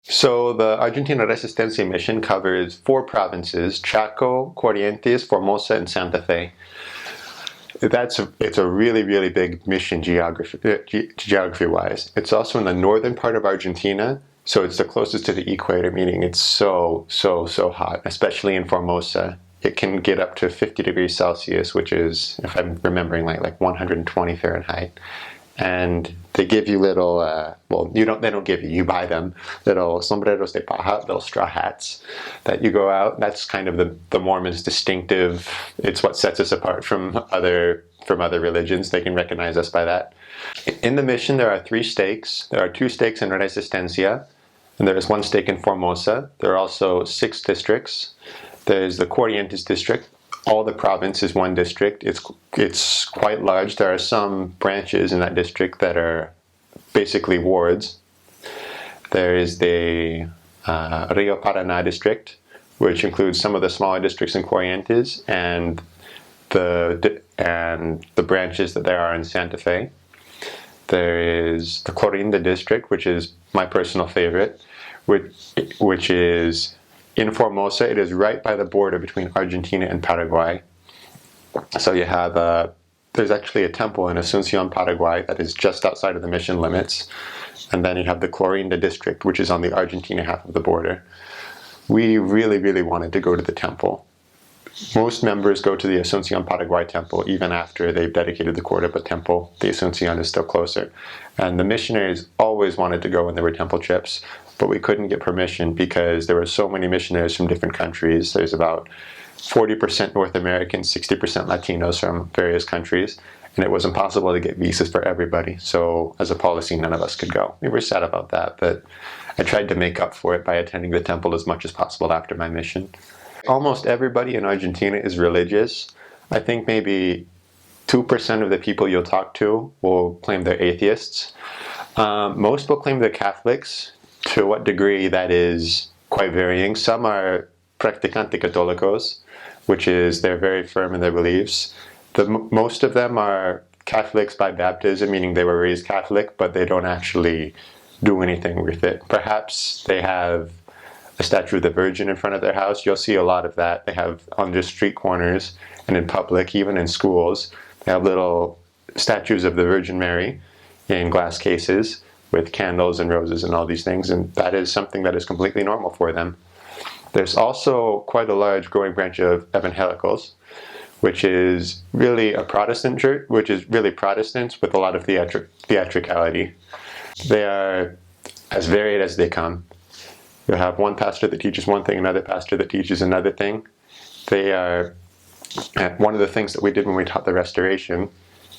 So the Argentina Resistencia Mission covers 4 provinces: Chaco, Corrientes, Formosa, and Santa Fe. It's a really, really big mission geography-wise. It's also in the northern part of Argentina, so it's the closest to the equator, meaning it's so hot, especially in Formosa. It can get up to 50 degrees Celsius, which is, if I'm remembering, like 120 Fahrenheit. And they give you little, they don't give you, you buy them, little sombreros de paja, little straw hats that you go out. That's kind of the Mormons' distinctive, it's what sets us apart from other religions. They can recognize us by that. In the mission, there are 3 stakes. There are 2 stakes in Resistencia, and there is 1 stake in Formosa. There are also 6 districts. There's the Corrientes District. All the province is 1 district. It's quite large. There are some branches in that district that are basically wards. There is the Rio Paraná district, which includes some of the smaller districts in Corrientes and the branches that there are in Santa Fe. There is the Clorinda district, which is my personal favorite, which is in Formosa. It is right by the border between Argentina and Paraguay. So you have there's actually a temple in Asunción, Paraguay, that is just outside of the mission limits. And then you have the Clorinda district, which is on the Argentina half of the border. We really, really wanted to go to the temple. Most members go to the Asunción, Paraguay temple even after they've dedicated the Cordoba temple. The Asunción is still closer. And the missionaries always wanted to go when there were temple trips, but we couldn't get permission because there were so many missionaries from different countries. There's about 40% North Americans, 60% Latinos from various countries, and it was impossible to get visas for everybody. So as a policy, none of us could go. We were sad about that, but I tried to make up for it by attending the temple as much as possible after my mission. Almost everybody in Argentina is religious. I think maybe 2% of the people you'll talk to will claim they're atheists. Most will claim they're Catholics. To what degree, that is quite varying. Some are practicante católicos, which is they're very firm in their beliefs. Most of them are Catholics by baptism, meaning they were raised Catholic, but they don't actually do anything with it. Perhaps they have a statue of the Virgin in front of their house. You'll see a lot of that. They have on just street corners and in public, even in schools. They have little statues of the Virgin Mary in glass cases with candles and roses and all these things, and that is something that is completely normal for them. There's also quite a large growing branch of evangelicals, which is really a Protestant church, which is really Protestants with a lot of theatricality. They are as varied as they come. You'll have one pastor that teaches one thing, another pastor that teaches another thing. They are, one of the things that we did when we taught the Restoration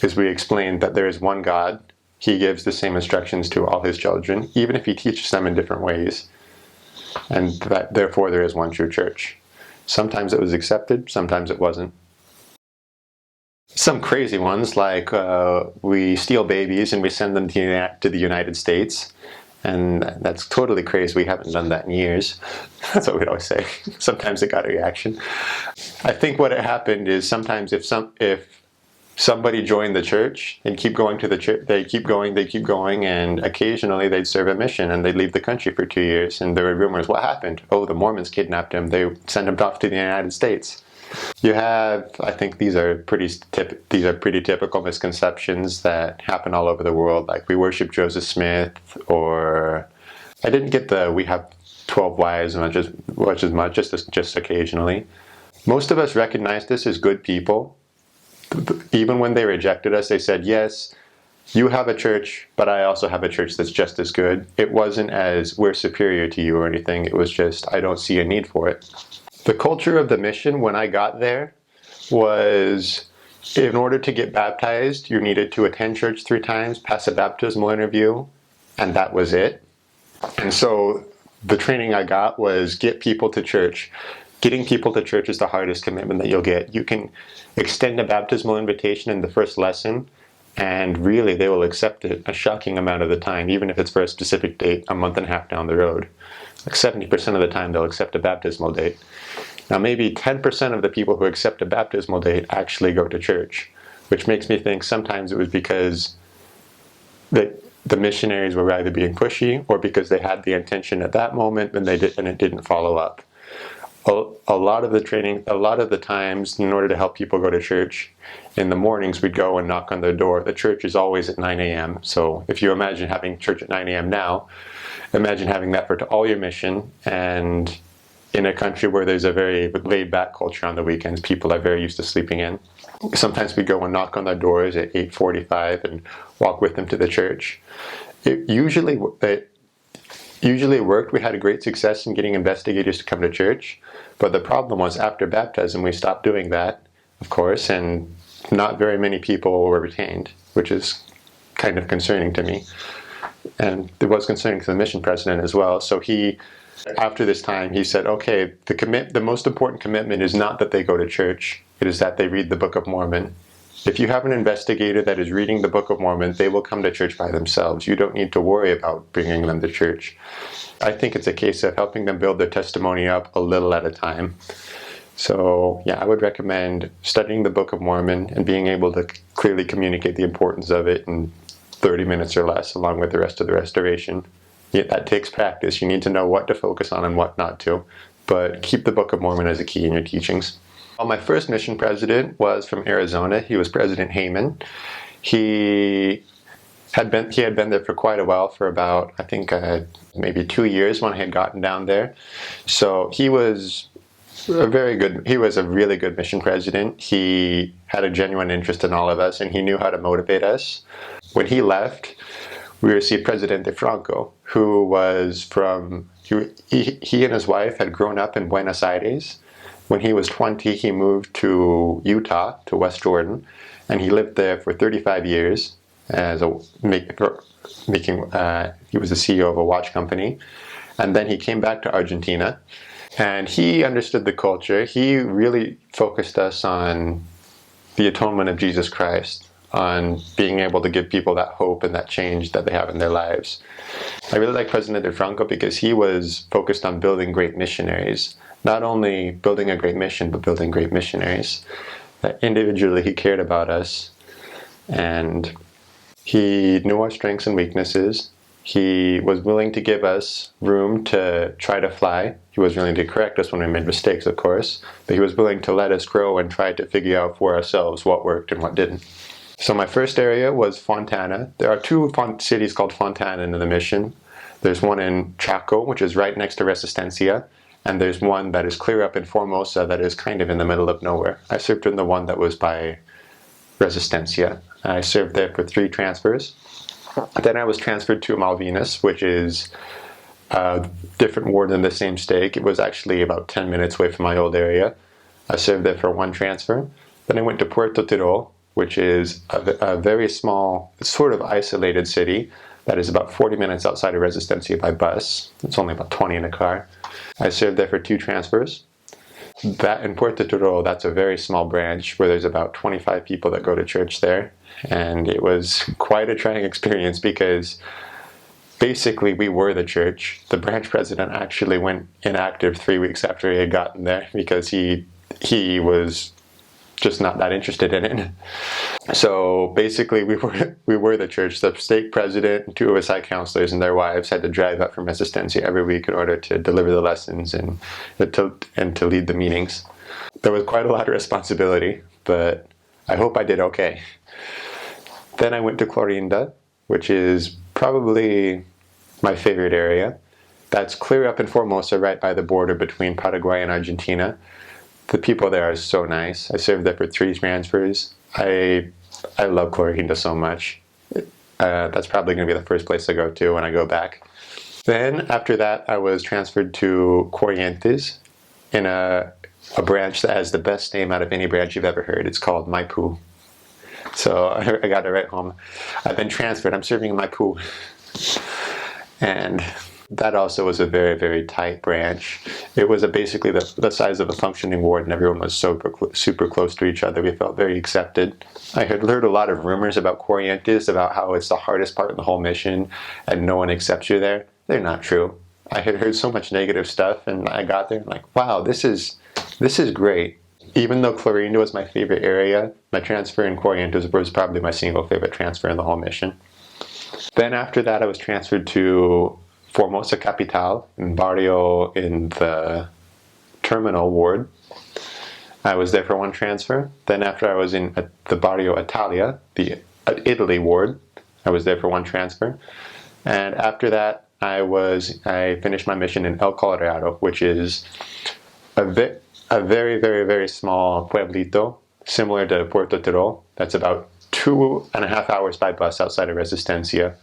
is we explained that there is one God. He gives the same instructions to all his children, even if he teaches them in different ways. And that therefore there is one true church. Sometimes it was accepted, sometimes it wasn't. Some crazy ones, like we steal babies and we send them to the United States. And that's totally crazy. We haven't done that in years. That's what we'd always say. Sometimes it got a reaction. I think what had happened is sometimes if somebody joined the church and keep going to the church, they keep going, and occasionally they'd serve a mission and they'd leave the country for 2 years. And there were rumors, what happened? Oh, the Mormons kidnapped him. They sent him off to the United States. You have, I think these are pretty typical misconceptions that happen all over the world. Like we worship Joseph Smith, or I didn't get the we have 12 wives just occasionally. Most of us recognized us as good people. Even when they rejected us, they said, yes, you have a church, but I also have a church that's just as good. It wasn't as we're superior to you or anything. It was just, I don't see a need for it. The culture of the mission when I got there was, in order to get baptized, you needed to attend church 3 times, pass a baptismal interview, and that was it. And so the training I got was get people to church. Getting people to church is the hardest commitment that you'll get. You can extend a baptismal invitation in the first lesson, and really they will accept it a shocking amount of the time, even if it's for a specific date a month and a half down the road. Like 70% of the time they'll accept a baptismal date. Now maybe 10% of the people who accept a baptismal date actually go to church, which makes me think sometimes it was because the missionaries were either being pushy or because they had the intention at that moment and it didn't follow up. A lot of the times, in order to help people go to church, in the mornings we'd go and knock on their door. The church is always at 9 a.m. So if you imagine having church at 9 a.m. now, imagine having that for all your mission. And in a country where there's a very laid-back culture on the weekends, people are very used to sleeping in. Sometimes we go and knock on their doors at 8:45 and walk with them to the church. It usually worked. We had a great success in getting investigators to come to church, but the problem was after baptism we stopped doing that, of course, and not very many people were retained, which is kind of concerning to me. And it was concerning to the mission president as well. So after this time, he said, okay, the most important commitment is not that they go to church, it is that they read the Book of Mormon. If you have an investigator that is reading the Book of Mormon, they will come to church by themselves. You don't need to worry about bringing them to church. I think it's a case of helping them build their testimony up a little at a time. So yeah, I would recommend studying the Book of Mormon and being able to clearly communicate the importance of it in 30 minutes or less, along with the rest of the restoration. Yeah, that takes practice. You need to know what to focus on and what not to. But keep the Book of Mormon as a key in your teachings. Well, my first mission president was from Arizona. He was President Heyman. He had been there for quite a while, for about, I think, maybe 2 years when I had gotten down there. So he was a really good mission president. He had a genuine interest in all of us, and he knew how to motivate us. When he left, we received Presidente Franco, who was he and his wife had grown up in Buenos Aires. When he was 20, he moved to Utah, to West Jordan, and he lived there for 35 years. He was the CEO of a watch company. And then he came back to Argentina, and he understood the culture. He really focused us on the atonement of Jesus Christ, on being able to give people that hope and that change that they have in their lives. I really like President Franco because he was focused on building great missionaries. Not only building a great mission, but building great missionaries. That individually he cared about us, and he knew our strengths and weaknesses. He was willing to give us room to try to fly. He was willing to correct us when we made mistakes, of course, but he was willing to let us grow and try to figure out for ourselves what worked and what didn't. So my first area was Fontana. There are two cities called Fontana in the mission. There's one in Chaco, which is right next to Resistencia, and there's one that is clear up in Formosa that is kind of in the middle of nowhere. I served in the one that was by Resistencia. I served there for 3 transfers. Then I was transferred to Malvinas, which is a different ward in the same state. It was actually about 10 minutes away from my old area. I served there for 1 transfer. Then I went to Puerto Tirol, which is a very small, sort of isolated city that is about 40 minutes outside of Resistencia by bus. It's only about 20 in a car. I served there for 2 transfers. That in Puerto Tirol, that's a very small branch where there's about 25 people that go to church there. And it was quite a trying experience because basically we were the church. The branch president actually went inactive 3 weeks after he had gotten there because he was just not that interested in it. So basically we were the church. The stake president and 2 of his side counselors and their wives had to drive up from Resistencia every week in order to deliver the lessons and to lead the meetings. There was quite a lot of responsibility, but I hope I did okay. Then I went to Clorinda, which is probably my favorite area. That's clear up in Formosa, right by the border between Paraguay and Argentina. The people there are so nice. I served there for 3 transfers. I love Clorinda so much. That's probably going to be the first place I go to when I go back. Then after that, I was transferred to Corrientes in a branch that has the best name out of any branch you've ever heard. It's called Maipú. So I got it right home. I've been transferred. I'm serving in Maipú. And that also was a very, very tight branch. It was basically the size of a functioning ward, and everyone was super close to each other. We felt very accepted. I had heard a lot of rumors about Corrientes, about how it's the hardest part of the whole mission, and no one accepts you there. They're not true. I had heard so much negative stuff, and I got there and like, wow, this is great. Even though Clorinda was my favorite area, my transfer in Corrientes was probably my single favorite transfer in the whole mission. Then after that, I was transferred to Formosa Capital in Barrio in the terminal ward. I was there for one transfer. Then after I was in the Barrio Italia, the Italy ward, I was there for one transfer. And after that, I finished my mission in El Colorado, which is a very, very, very small pueblito, similar to Puerto Tirol. That's about 2.5 hours by bus outside of Resistencia.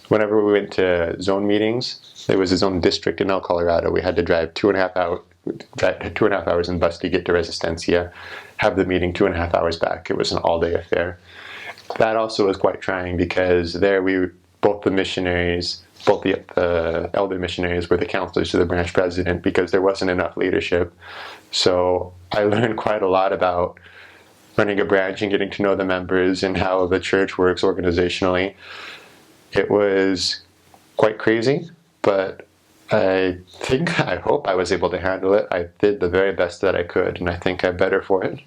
Whenever we went to zone meetings, there was a zone district in El Colorado. We had to drive 2.5 hours in bus to get to Resistencia, have the meeting 2.5 hours back. It was an all-day affair. That also was quite trying because there both the missionaries, both the elder missionaries were the counselors to the branch president because there wasn't enough leadership. So I learned quite a lot about running a branch and getting to know the members and how the church works organizationally. It was quite crazy, but I hope I was able to handle it. I did the very best that I could, and I think I'm better for it.